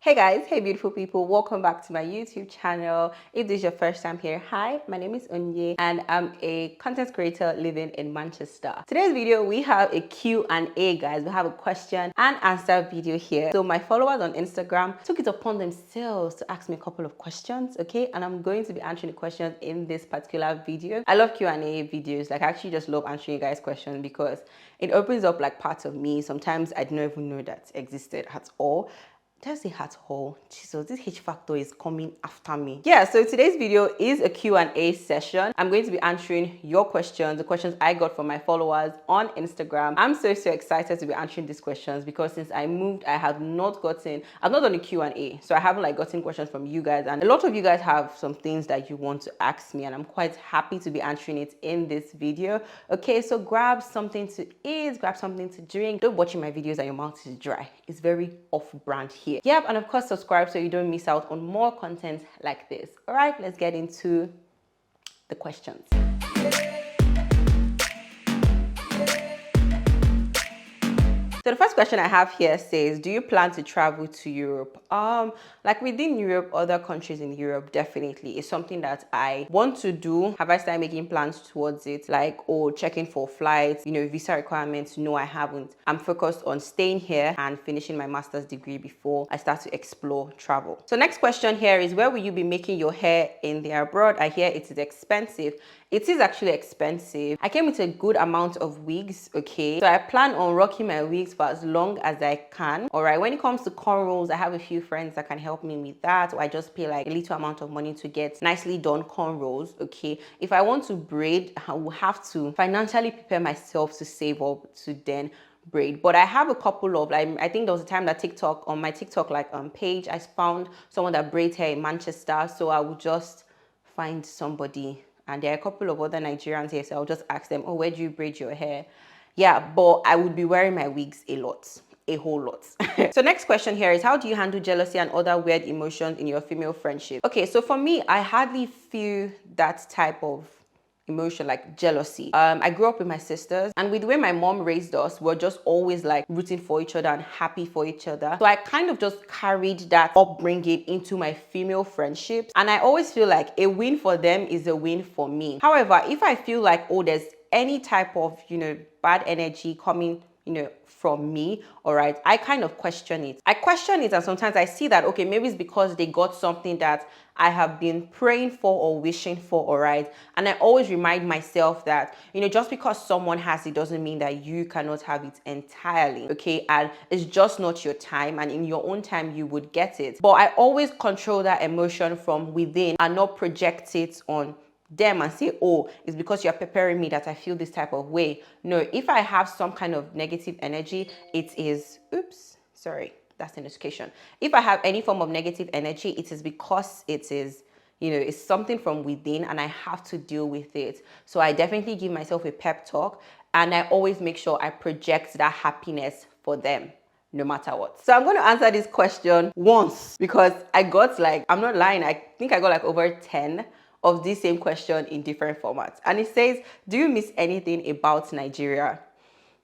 Hey guys, hey beautiful people, welcome back to my YouTube channel. If this is your first time here, hi, my name is Onye and I'm a content creator living in Manchester. Today's video, we have a Q&A, guys. We have a question and answer video here. So my followers on Instagram took it upon themselves to ask me a couple of questions, okay? And I'm going to be answering the questions in this particular video. I love Q&A videos. Like, I actually just love answering you guys' questions because it opens up like parts of me. Sometimes I didn't even know that existed at all. Just say at all. Jesus, this H factor is coming after me. Yeah, so today's video is a Q&A session. I'm going to be answering your questions, the questions I got from my followers on Instagram. I'm so excited to be answering these questions because since I moved, I've not done a Q&A. So I haven't like gotten questions from you guys. And a lot of you guys have some things that you want to ask me and I'm quite happy to be answering it in this video. Okay, so grab something to eat, grab something to drink. Don't watch my videos and your mouth is dry. It's very off-brand here. Yep, and of course subscribe so you don't miss out on more content like this. All right, let's get into the questions. So the first question I have here says, do you plan to travel to Europe? Like within Europe, other countries in Europe, definitely is something that I want to do. Have I started making plans towards it? Like, checking for flights, visa requirements? No, I haven't. I'm focused on staying here and finishing my master's degree before I start to explore travel. So next question here is, where will you be making your hair in the abroad? I hear it is expensive. It is actually expensive. I came with a good amount of wigs, okay? So I plan on rocking my wigs for as long as I can. All right, when it comes to cornrows, I have a few friends that can help me with that. So I just pay like a little amount of money to get nicely done cornrows, okay? If I want to braid, I will have to financially prepare myself to save up to then braid. But I have a couple of, like, I think there was a time that on my TikTok page, I found someone that braids hair in Manchester. So I would just find somebody. And there are a couple of other Nigerians here, so I'll just ask them, oh, where do you braid your hair? Yeah, but I would be wearing my wigs a whole lot. So next question here is, how do you handle jealousy and other weird emotions in your female friendship? Okay, so for me, I hardly feel that type of emotion like jealousy. I grew up with my sisters, and with the way my mom raised us, we're just always like rooting for each other and happy for each other. So I kind of just carried that upbringing into my female friendships, and I always feel like a win for them is a win for me. However, if I feel like, there's any type of bad energy coming from me, all right, I kind of question it. And sometimes I see that, okay, maybe it's because they got something that I have been praying for or wishing for, all right? And I always remind myself that, just because someone has it doesn't mean that you cannot have it entirely, okay? And it's just not your time, and in your own time, you would get it. But I always control that emotion from within and not project it on them and say, oh, it's because you're preparing me that I feel this type of way. No, if I have some kind of negative energy, it is, that's an education. If I have any form of negative energy, it is because it is, it's something from within and I have to deal with it. So I definitely give myself a pep talk and I always make sure I project that happiness for them, no matter what. So I'm going to answer this question once because I'm not lying, I think I got over 10 of this same question in different formats. And it says, do you miss anything about Nigeria?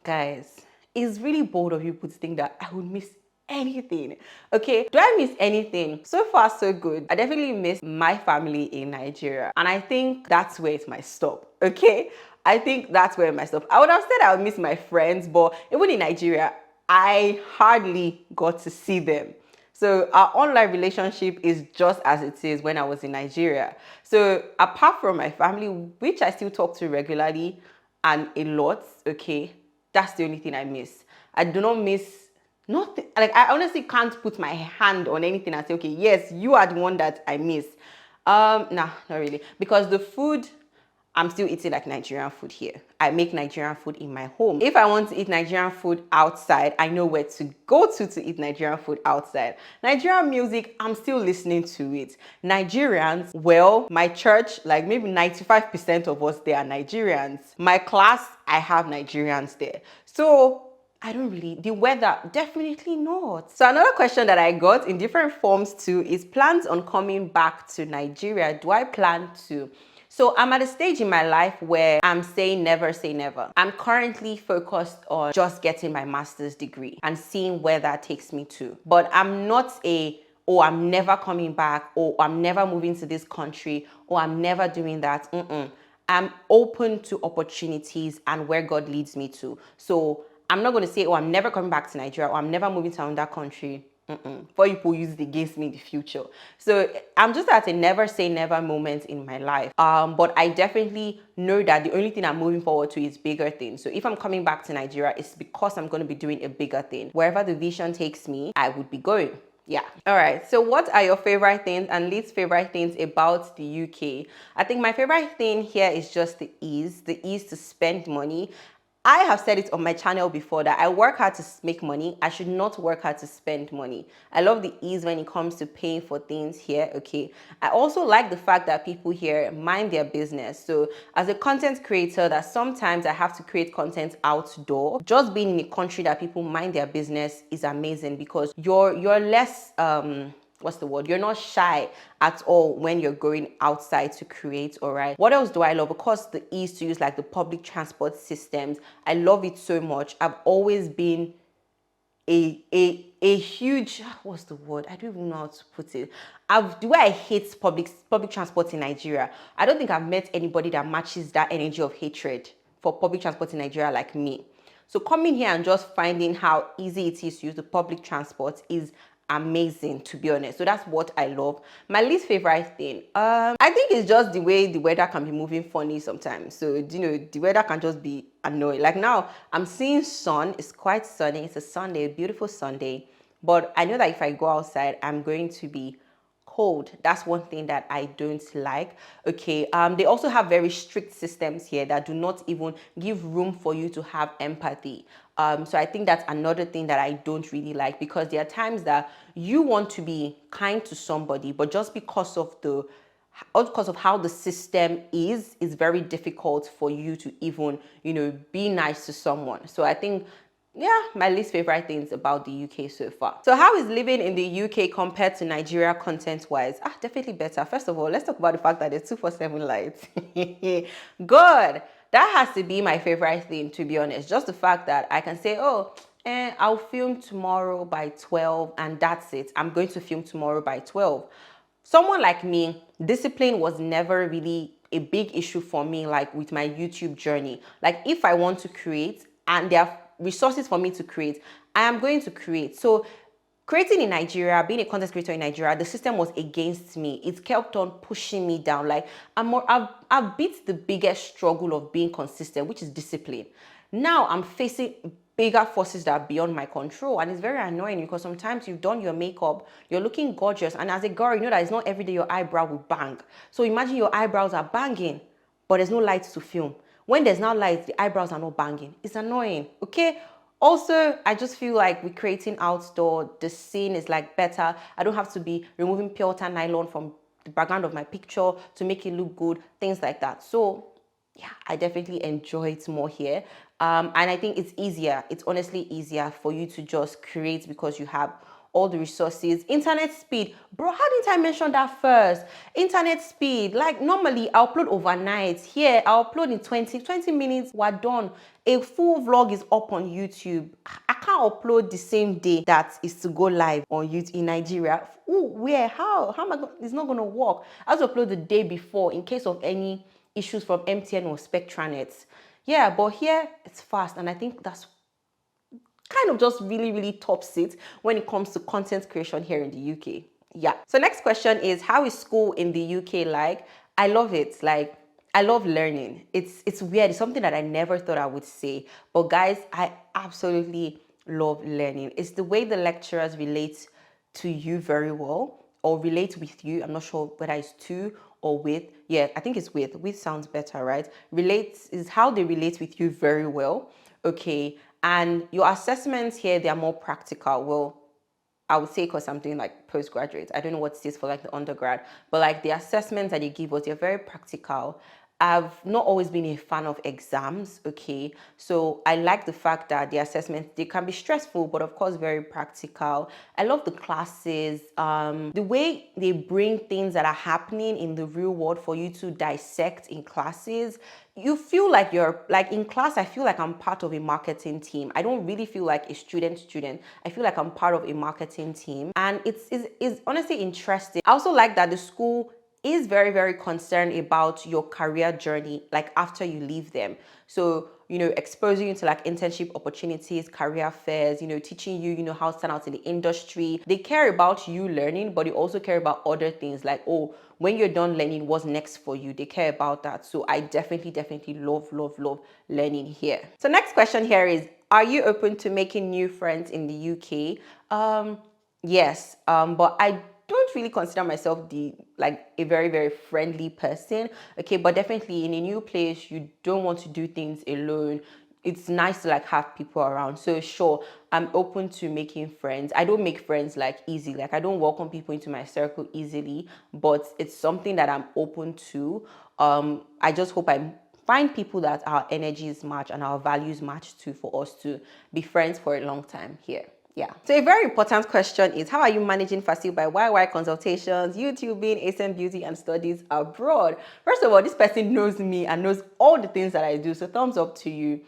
Guys, it's really bold of you to think that I would miss anything. Okay, do I miss anything? So far, so good. I definitely miss my family in Nigeria. And I think that's where it might stop. Okay, I think that's where it might stop. I would have said I would miss my friends, but even in Nigeria, I hardly got to see them. So our online relationship is just as it is when I was in Nigeria. So apart from my family, which I still talk to regularly and a lot, okay, that's the only thing I miss. I do not miss nothing. Like, I honestly can't put my hand on anything and say, okay, yes, you are the one that I miss. Nah, not really. Because the food, I'm still eating like Nigerian food here. I make Nigerian food in my home. If I want to eat Nigerian food outside, I know where to go to eat Nigerian food outside. Nigerian music, I'm still listening to it. Nigerians, well, my church, like maybe 95% of us there are Nigerians. My class, I have Nigerians there. So the weather, definitely not. So another question that I got in different forms too is plans on coming back to Nigeria. Do I plan to? So I'm at a stage in my life where I'm saying never say never. I'm currently focused on just getting my master's degree and seeing where that takes me to. But I'm not a oh, I'm never coming back, or I'm never moving to this country, or I'm never doing that. I'm open to opportunities and where God leads me to. So I'm not going to say, oh, I'm never coming back to Nigeria, or I'm never moving to another country. For people use it against me in the future. So I'm just at a never say never moment in my life. But I definitely know that the only thing I'm moving forward to is bigger things. So if I'm coming back to Nigeria, it's because I'm going to be doing a bigger thing. Wherever the vision takes me, I would be going. Yeah. All right. So what are your favorite things and least favorite things about the UK? I think my favorite thing here is just the ease to spend money. I have said it on my channel before that I work hard to make money. I should not work hard to spend money. I love the ease when it comes to paying for things here, okay? I also like the fact that people here mind their business. So as a content creator, that sometimes I have to create content outdoor. Just being in a country that people mind their business is amazing because you're less what's the word? You're not shy at all when you're going outside to create, all right? What else do I love? Of course, the ease to use like the public transport systems. I love it so much. I've always been a huge, what's the word? I don't even know how to put it. The way I hate public transport in Nigeria, I don't think I've met anybody that matches that energy of hatred for public transport in Nigeria like me. So coming here and just finding how easy it is to use the public transport is amazing, to be honest. So that's what I love. My least favorite thing, I think it's just the way the weather can be moving funny sometimes. So the weather can just be annoying. Like now I'm seeing sun. It's quite sunny. It's a Sunday, a beautiful Sunday, but I know that if I go outside I'm going to be cold. That's one thing that I don't like. Okay, they also have very strict systems here that do not even give room for you to have empathy. So I think that's another thing that I don't really like, because there are times that you want to be kind to somebody, but just because of how the system is very difficult for you to even, be nice to someone. So I think, yeah, my least favorite things about the UK so far. So how is living in the UK compared to Nigeria content-wise? Definitely better. First of all, let's talk about the fact that there's 247 lights. Good. That has to be my favorite thing, to be honest. Just the fact that I can say, oh, I'll film tomorrow by 12 and that's it. I'm going to film tomorrow by 12. Someone like me, discipline was never really a big issue for me, like with my YouTube journey. Like if I want to create and there are resources for me to create, I am going to create. So creating in Nigeria, being a content creator in Nigeria, the system was against me. It kept on pushing me down. Like I've beat the biggest struggle of being consistent, which is discipline. Now I'm facing bigger forces that are beyond my control, and it's very annoying because sometimes you've done your makeup, you're looking gorgeous, and as a girl, you know that it's not every day your eyebrow will bang. So imagine your eyebrows are banging, but there's no light to film. When there's now light, the eyebrows are not banging. It's annoying, okay? Also, I just feel like with creating outdoor, the scene is like better. I don't have to be removing pure water nylon from the background of my picture to make it look good, things like that. So yeah, I definitely enjoy it more here. And I think it's easier. It's honestly easier for you to just create because you have all the resources. Internet speed. Bro, how didn't I mention that first? Internet speed. Like normally I'll upload overnight. Here I'll upload in 20 minutes. We're done. A full vlog is up on YouTube. I can't upload the same day that is to go live on YouTube in Nigeria. Ooh, where? How am I going? It's not going to work. I have to upload the day before in case of any issues from MTN or Spectranet. Yeah, but here it's fast, and I think that's kind of just really tops it when it comes to content creation here in the UK. Yeah. So next question is, how is school in the UK like? I love it. Like, I love learning. It's weird. It's something that I never thought I would say. But guys, I absolutely love learning. It's the way the lecturers relate to you very well, or relate with you. I'm not sure whether it's to or with. Yeah, I think it's with. With sounds better, right? Relates is how they relate with you very well. Okay. And your assessments here, they are more practical. Well, I would say because I'm doing like postgraduate. I don't know what it is for like the undergrad, but like the assessments that they give us, they're very practical. I've not always been a fan of exams, okay? So I like the fact that the assessments, they can be stressful, but of course very practical. I love the classes, the way they bring things that are happening in the real world for you to dissect in classes. You feel like you're, like in class, I feel like I'm part of a marketing team. I don't really feel like a student. I feel like I'm part of a marketing team. And it's honestly interesting. I also like that the school is very, very concerned about your career journey, like after you leave them. So, exposing you to like internship opportunities, career fairs, teaching you, how to stand out in the industry. They care about you learning, but they also care about other things like, oh, when you're done learning, what's next for you? They care about that. So I definitely love learning here. So next question here is, are you open to making new friends in the UK? Yes, but I don't really consider myself a very, very friendly person. Okay, but definitely in a new place, you don't want to do things alone. It's nice to like have people around. So sure, I'm open to making friends. I don't make friends like easy. Like I don't welcome people into my circle easily, but it's something that I'm open to. I just hope I find people that our energies match and our values match too, for us to be friends for a long time here. Yeah. So a very important question is, how are you managing FAQs by YY consultations, YouTubing, ASM beauty, and studies abroad? First of all, this person knows me and knows all the things that I do. So thumbs up to you.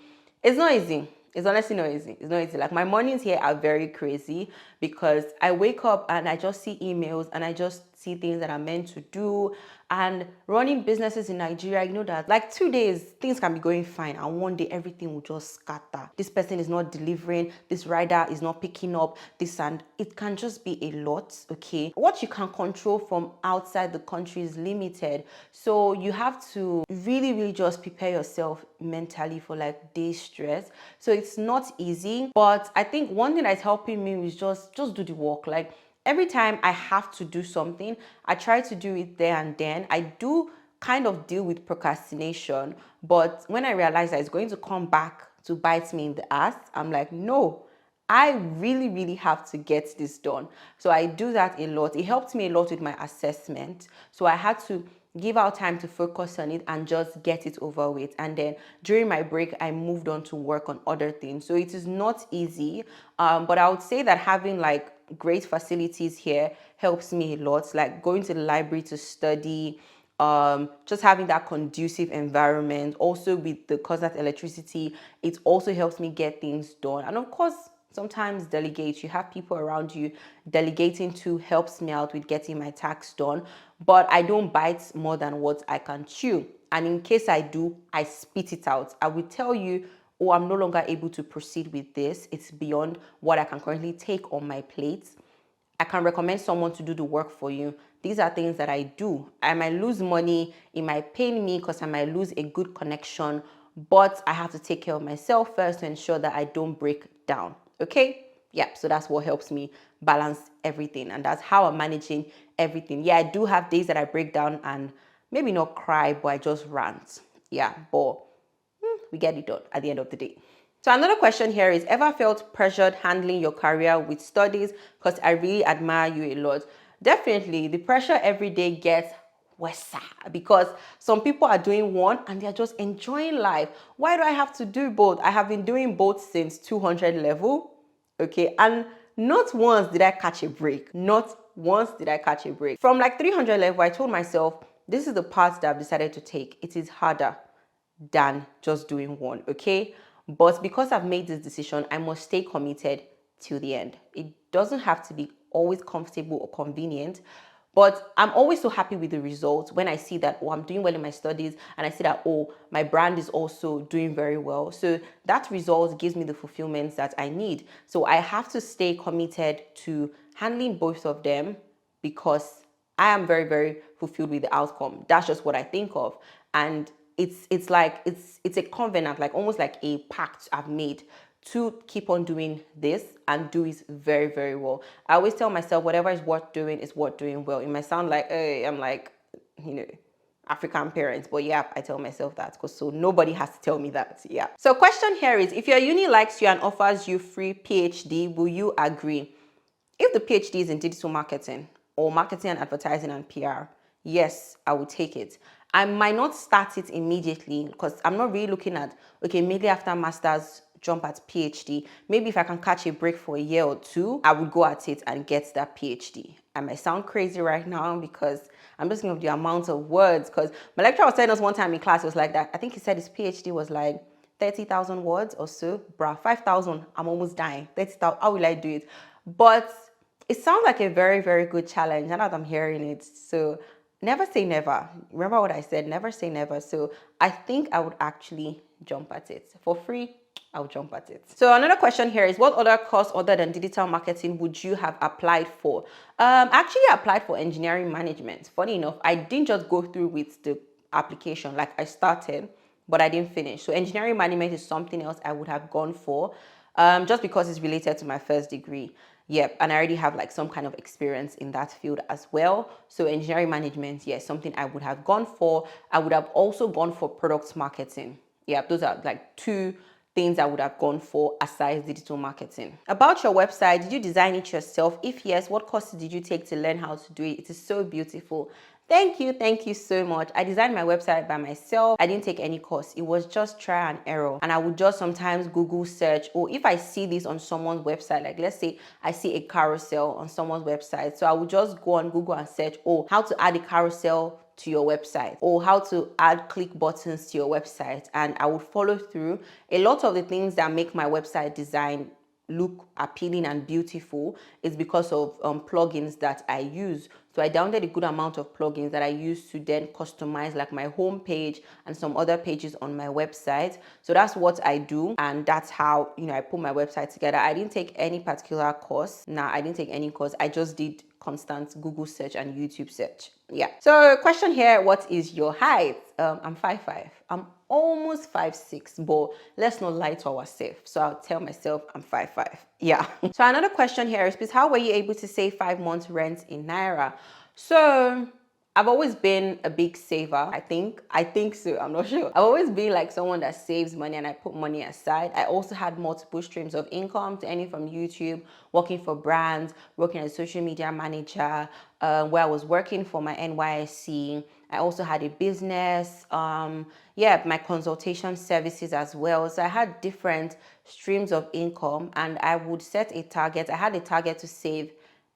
It's not easy. It's honestly not easy. It's not easy. Like my mornings here are very crazy because I wake up and I just see emails and I just see things that I'm meant to do. And running businesses in Nigeria, you know that like 2 days, things can be going fine. And one day, everything will just scatter. This person is not delivering. This rider is not picking up this, and it can just be a lot, okay? What you can control from outside the country is limited. So you have to really just prepare yourself mentally for like day stress. So it's not easy, but I think one thing that's helping me is just do the work. Like every time I have to do something, I try to do it there and then. I do kind of deal with procrastination, but when I realize that it's going to come back to bite me in the ass, I'm like, no, I really have to get this done. So I do that a lot. It helped me a lot with my assessment. So I had to give out time to focus on it and just get it over with. And then during my break, I moved on to work on other things. So it is not easy, but I would say that having like great facilities here helps me a lot. Like going to the library to study, just having that conducive environment. Also with the constant electricity, it also helps me get things done. And of course, sometimes delegate. You have people around you. Delegating to helps me out with getting my tasks done, but I don't bite more than what I can chew. And in case I do, I spit it out. I will tell you, oh, I'm no longer able to proceed with this. It's beyond what I can currently take on my plate. I can recommend someone to do the work for you. These are things that I do. I might lose money, it might pain me because I might lose a good connection, but I have to take care of myself first to ensure that I don't break down. Okay? Yeah, so that's what helps me balance everything. And that's how I'm managing everything. Yeah, I do have days that I break down and maybe not cry, but I just rant. Yeah, but we get it done at the end of the day. So another question here is, ever felt pressured handling your career with studies? Because I really admire you a lot. Definitely, the pressure every day gets worse because some people are doing one and they're just enjoying life. Why do I have to do both? I have been doing both since 200 level, okay? And not once did I catch a break. Not once did I catch a break. From like 300 level, I told myself, this is the path that I've decided to take. It is harder than just doing one, okay? But because I've made this decision, I must stay committed till the end. It doesn't have to be always comfortable or convenient, but I'm always so happy with the results when I see that, oh, I'm doing well in my studies, and I see that, oh, my brand is also doing very well. So that result gives me the fulfillment that I need. So I have to stay committed to handling both of them because I am very fulfilled with the outcome. That's just what I think of. And it's like it's a covenant, like almost like a pact I've made to keep on doing this and do it very well. I always tell myself whatever is worth doing is worth doing well. It might sound like, hey, I'm like, African parents, but yeah, I tell myself that because so nobody has to tell me that. Yeah. So question here is, if your uni likes you and offers you free PhD, will you agree? If the PhD is in digital marketing or marketing and advertising and PR, yes, I will take it. I might not start it immediately because I'm not really looking at, okay, immediately after master's, jump at PhD. Maybe if I can catch a break for a year or two, I would go at it and get that PhD. I might sound crazy right now because I'm just thinking of the amount of words, because my lecturer was telling us one time in class, it was like that. I think he said his PhD was like 30,000 words or so. Bruh, 5,000, I'm almost dying. 30,000, how will I do it? But it sounds like a very, very good challenge. And now that I'm hearing it, so never say never. Remember what I said, never say never. So I think I would actually jump at it. For free, I'll jump at it. So another question here is, what other course other than digital marketing would you have applied for? Actually, I applied for engineering management. Funny enough, I didn't just go through with the application. Like, I started, but I didn't finish. So engineering management is something else I would have gone for, just because it's related to my first degree. Yep, and I already have like some kind of experience in that field as well. So engineering management, yes, something I would have gone for. I would have also gone for product marketing. Yeah, those are like two things I would have gone for aside digital marketing. About your website, did you design it yourself? If yes, what courses did you take to learn how to do it? It is so beautiful. Thank you so much. I designed my website by myself. I didn't take any course. It was just try and error. And I would just sometimes Google search, or if I see this on someone's website, like let's say I see a carousel on someone's website, so I would just go on Google and search, oh, how to add a carousel to your website, or how to add click buttons to your website, and I would follow through. A lot of the things that make my website design look appealing and beautiful is because of plugins that I use. So I downloaded a good amount of plugins that I use to then customize like my home page and some other pages on my website. So that's what I do, and that's how, you know, I put my website together. I didn't take any particular course. Nah, I didn't take any course. I just did constant Google search and YouTube search. Yeah. So question here, what is your height? I'm 5'5". I'm almost 5'6", but let's not lie to ourselves. So I'll tell myself I'm 5'5". Yeah. So another question here is, please, how were you able to save 5 months rent in Naira? So I've always been a big saver. I think so. I'm not sure. I've always been like someone that saves money and I put money aside. I also had multiple streams of income, to any from YouTube, working for brands, working as a social media manager, where I was working for my NYSC. I also had a business, yeah, my consultation services as well. So I had different streams of income, and I would set a target. I had a target to save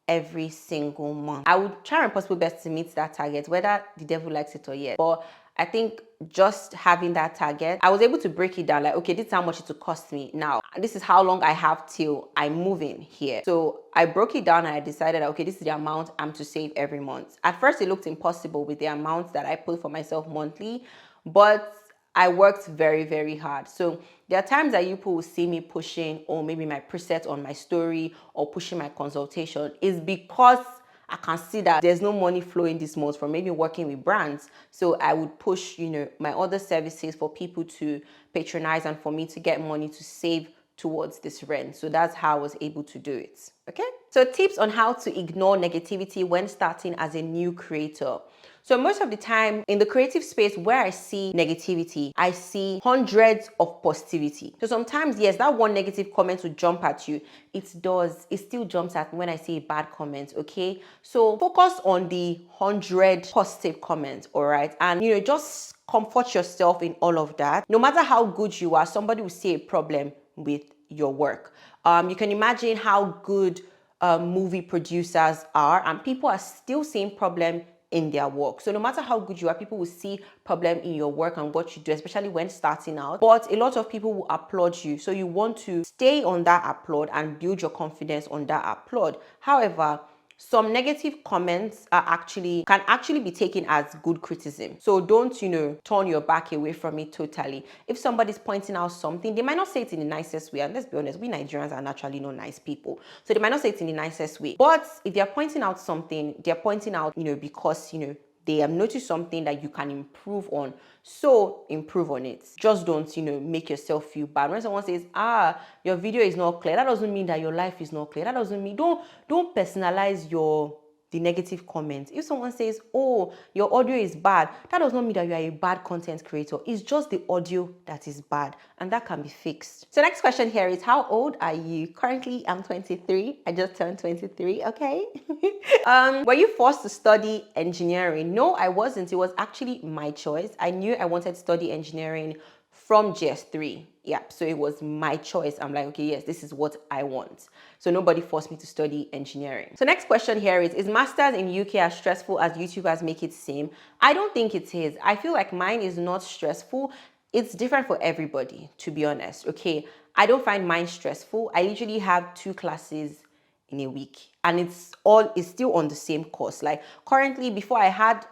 every single month. I would try my possible best to meet that target, whether the devil likes it or yes. But I think just having that target, I was able to break it down, like, okay, this is how much it will cost me now. This is how long I have till I'm moving here. So I broke it down and I decided, okay, this is the amount I'm to save every month. At first, it looked impossible with the amount that I put for myself monthly, but I worked very, very hard. So there are times that you people will see me pushing, or maybe my preset on my story, or pushing my consultation, is because I can see that there's no money flowing this month from maybe working with brands. So I would push, you know, my other services for people to patronize and for me to get money to save towards this rent. So that's how I was able to do it. Okay. So tips on how to ignore negativity when starting as a new creator. So most of the time in the creative space where I see negativity, I see hundreds of positivity. So sometimes, yes, that one negative comment will jump at you. It still jumps at me when I see a bad comment, okay? So focus on the 100 positive comments, all right? And, you know, just comfort yourself in all of that. No matter how good you are, somebody will see a problem with your work. You can imagine how good movie producers are, and people are still seeing problem in their work. So no matter how good you are, people will see problem in your work and what you do, especially when starting out. But a lot of people will applaud you. So you want to stay on that applaud and build your confidence on that applaud. However, some negative comments can actually be taken as good criticism. So don't, you know, turn your back away from it totally. If somebody's pointing out something, they might not say it in the nicest way. And let's be honest, we Nigerians are naturally not nice people. So they might not say it in the nicest way. But if they're pointing out something, they're pointing out, you know, because, you know, they have noticed something that you can improve on. So improve on it. Just don't, you know, make yourself feel bad. When someone says, your video is not clear, that doesn't mean that your life is not clear. That doesn't mean, don't personalize your the negative comments. If someone says, oh, your audio is bad, that does not mean that you are a bad content creator. It's just the audio that is bad, and that can be fixed. So next question here is, how old are you? Currently, I'm 23. I just turned 23, okay? Were you forced to study engineering? No, I wasn't. It was actually my choice. I knew I wanted to study engineering from GS3. Yeah, so it was my choice. I'm like, okay, yes, this is what I want. So nobody forced me to study engineering. So next question here is masters in UK as stressful as YouTubers make it seem? I don't think it is. I feel like mine is not stressful. It's different for everybody, to be honest. Okay, I don't find mine stressful. I literally have 2 classes in a week, and it's still on the same course. Like currently, before I had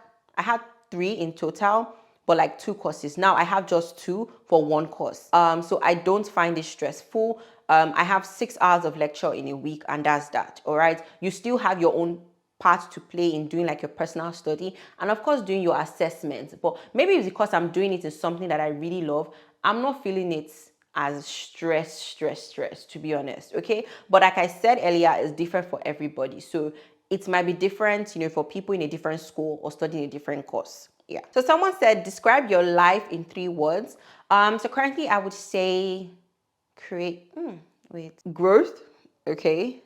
3 in total, but like 2 courses. Now I have just 2 for 1 course. So I don't find it stressful. I have 6 hours of lecture in a week, and that's that. All right. You still have your own part to play in doing like your personal study, and of course doing your assessments. But maybe it's because I'm doing it in something that I really love. I'm not feeling it as stress, to be honest. Okay. But like I said earlier, it's different for everybody. So it might be different, for people in a different school or studying a different course. Yeah. So someone said, describe your life in 3 words. So currently I would say growth, okay,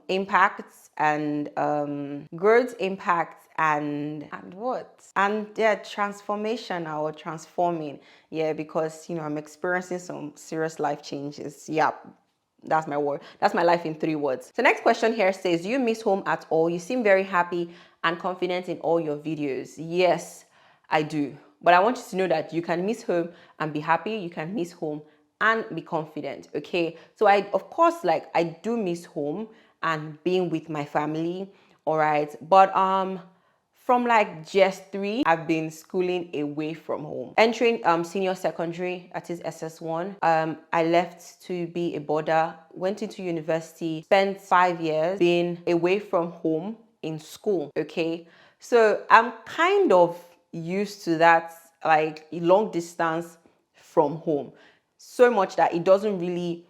impacts, and growth, impacts, and what? And yeah, transformation or transforming. Yeah, because I'm experiencing some serious life changes. Yeah. That's my word. That's my life in 3 words. So next question here says, do you miss home at all? You seem very happy and confident in all your videos. Yes, I do. But I want you to know that you can miss home and be happy. You can miss home and be confident. Okay. So of course, I do miss home and being with my family. All right. But from just 3, I've been schooling away from home. Entering senior secondary, that is SS1, I left to be a boarder, went into university, spent 5 years being away from home in school, okay? So I'm kind of used to that, long distance from home. So much that it doesn't really,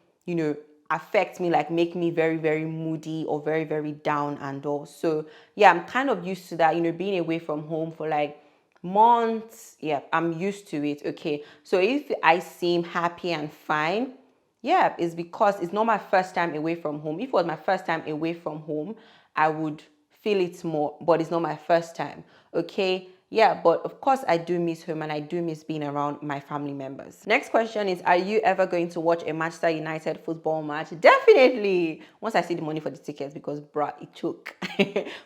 affect me, make me very, very moody or very, very down and all. So yeah, I'm kind of used to that, being away from home for months. Yeah, I'm used to it. Okay. So if I seem happy and fine, yeah, it's because it's not my first time away from home. If it was my first time away from home, I would feel it more, but it's not my first time. Okay. Yeah, but of course I do miss home and I do miss being around my family members. Next question is, are you ever going to watch a Manchester United football match? Definitely. Once I see the money for the tickets, because bruh, it took.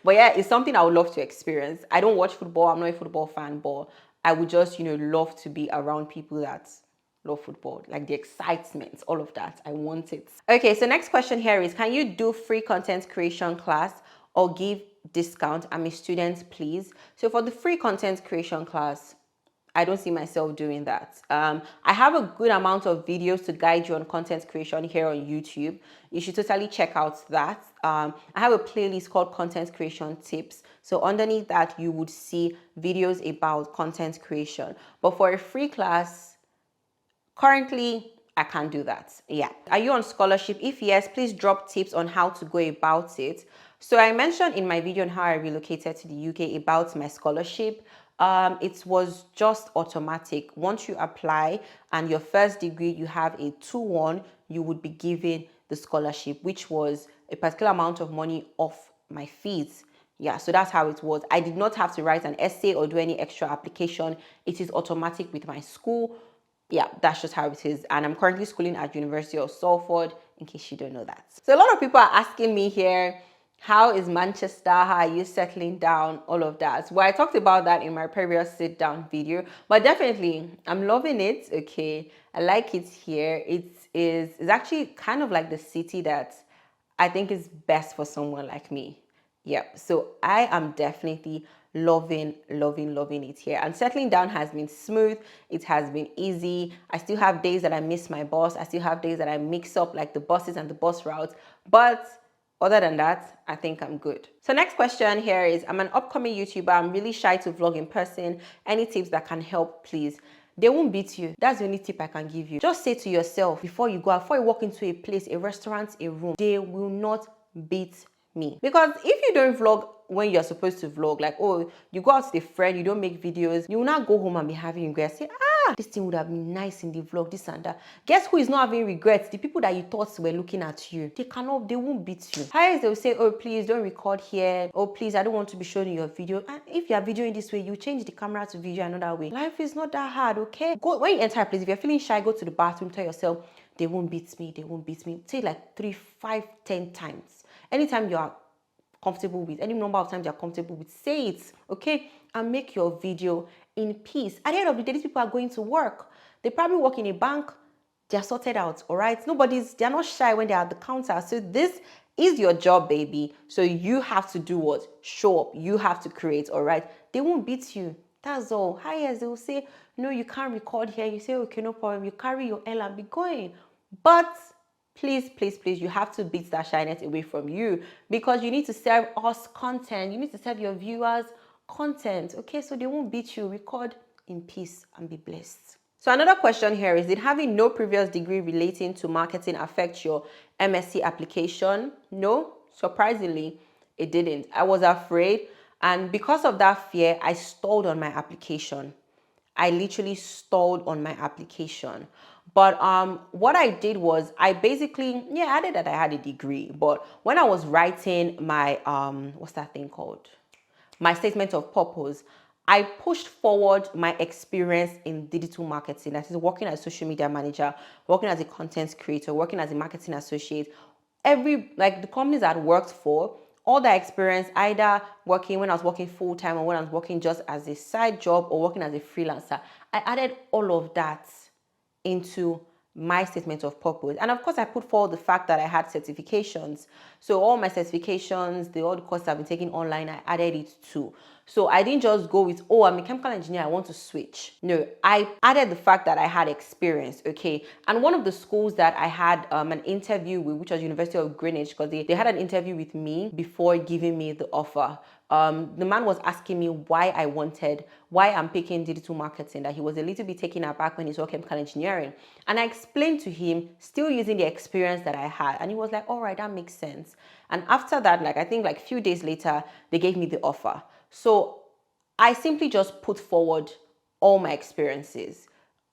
But yeah, it's something I would love to experience. I don't watch football. I'm not a football fan, but I would just, love to be around people that love football, the excitement, all of that. I want it. Okay, so next question here is, can you do free content creation class or give discount? I'm a student, please. So for the free content creation class, I don't see myself doing that. I have a good amount of videos to guide you on content creation here on YouTube. You should totally check out that. I have a playlist called Content Creation Tips. So underneath that, you would see videos about content creation. But for a free class, currently, I can't do that. Yeah. Are you on scholarship? If yes, please drop tips on how to go about it. So I mentioned in my video on how I relocated to the UK about my scholarship. It was just automatic. Once you apply and your first degree, you have a 2-1, you would be given the scholarship, which was a particular amount of money off my fees. Yeah, so that's how it was. I did not have to write an essay or do any extra application. It is automatic with my school. Yeah, that's just how it is. And I'm currently schooling at University of Salford, in case you don't know that. So a lot of people are asking me here, how is Manchester? How are you settling down? All of that. Well, I talked about that in my previous sit down video, but definitely I'm loving it. Okay. I like it here. It's actually kind of like the city that I think is best for someone like me. Yep. So I am definitely loving it here, and settling down has been smooth. It has been easy. I still have days that I miss my boss. I still have days that I mix up the buses and the bus routes, but other than that, I think I'm good. So next question here is, I'm an upcoming YouTuber. I'm really shy to vlog in person. Any tips that can help, please? They won't beat you. That's the only tip I can give you. Just say to yourself before you go out, before you walk into a place, a restaurant, a room, they will not beat me. Because if you don't vlog when you're supposed to vlog. Like, oh, you go out with a friend, you don't make videos, you will not go home and be having regrets. Say, this thing would have been nice in the vlog, this and that. Guess who is not having regrets? The people that you thought were looking at you. They won't beat you. Highest, they will say, oh, please don't record here. Oh, please, I don't want to be showing your video. And if you are videoing this way, you change the camera to video another way. Life is not that hard, okay? Go when you enter a place, if you're feeling shy, go to the bathroom, tell yourself, they won't beat me, they won't beat me. Say it like 3, 5, 10 times. Anytime you are comfortable with, any number of times you're comfortable with, say it, okay? And make your video in peace. At the end of the day, these people are going to work. They probably work in a bank. They're sorted out, all right? They're not shy when they're at the counter. So this is your job, baby. So you have to do what? Show up. You have to create, all right? They won't beat you. That's all. Highest, they will say, no, you can't record here. You say, okay, no problem. You carry your L and be going. But please, please, please, you have to beat that shyness away from you, because you need to serve us content. You need to serve your viewers content, okay? So they won't beat you. Record in peace and be blessed. So another question here is, did having no previous degree relating to marketing affect your MSc application? No, surprisingly, it didn't. I was afraid, and because of that fear, I stalled on my application. I literally stalled on my application. But what I did was I basically, added that I had a degree. But when I was writing my, what's that thing called? My statement of purpose, I pushed forward my experience in digital marketing. That is working as a social media manager, working as a content creator, working as a marketing associate. The companies I worked for, all that experience, either working when I was working full-time or when I was working just as a side job or working as a freelancer, I added all of that into my statement of purpose. And of course, I put forward the fact that I had certifications. So all my certifications, all the courses I've been taking online, I added it too. So I didn't just go with, oh, I'm a chemical engineer, I want to switch. No, I added the fact that I had experience, okay? And one of the schools that I had an interview with, which was University of Greenwich, because they had an interview with me before giving me the offer. The man was asking me why I'm picking digital marketing, that he was a little bit taken aback when he saw chemical engineering. And I explained to him, still using the experience that I had. And he was like, all right, that makes sense. And after that, I think a few days later, they gave me the offer. So I simply just put forward all my experiences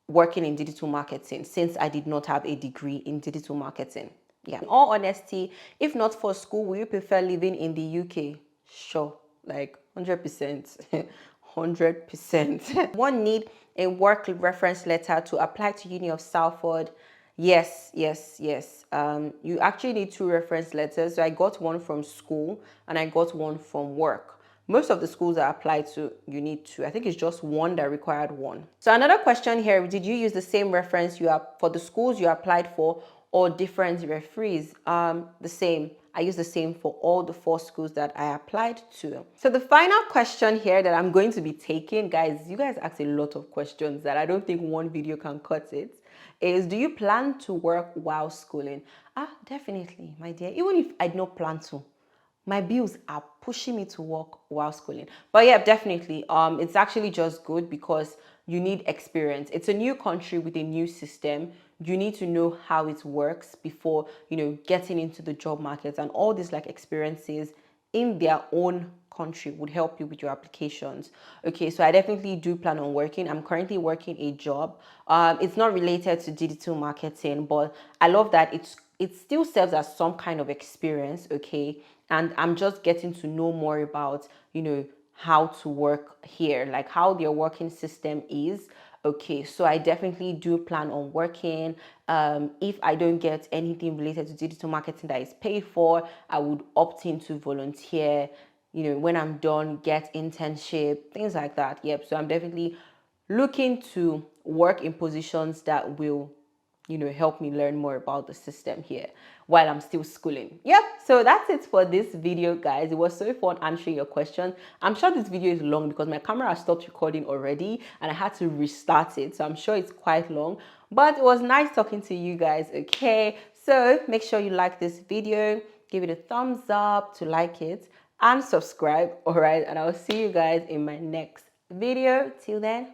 working in digital marketing, since I did not have a degree in digital marketing. Yeah. In all honesty, if not for school, would you prefer living in the UK? Sure. 100%. 100%. One need a work reference letter to apply to Uni of Salford. Yes. You actually need 2 reference letters. So I got one from school and I got one from work. Most of the schools I applied to, you need 2. I think it's just one that required 1. So another question here, did you use the same reference for the schools you applied for, or different referees? The same. I use the same for all the 4 schools that I applied to. So the final question here that I'm going to be taking, guys, you guys asked a lot of questions that I don't think one video can cut it, is, do you plan to work while schooling? Definitely, my dear. Even if I don't plan to, my bills are pushing me to work while schooling. But yeah, definitely. It's actually just good because you need experience. It's a new country with a new system. You need to know how it works before, getting into the job market, and all these experiences in their own country would help you with your applications. Okay, so I definitely do plan on working. I'm currently working a job. It's not related to digital marketing, but I love that it still serves as some kind of experience, okay? And I'm just getting to know more about, how to work here, how their working system is. Okay, so I definitely do plan on working. If I don't get anything related to digital marketing that is paid for, I would opt in to volunteer. When I'm done, get internship, things like that. Yep, so I'm definitely looking to work in positions that will help me learn more about the system here while I'm still schooling. Yep, so that's it for this video, guys. It was so fun answering your questions. I'm sure this video is long because my camera has stopped recording already and I had to restart it, so I'm sure it's quite long, but it was nice talking to you guys. Okay, so make sure you like this video, give it a thumbs up to like it, and subscribe. All right, and I'll see you guys in my next video. Till then,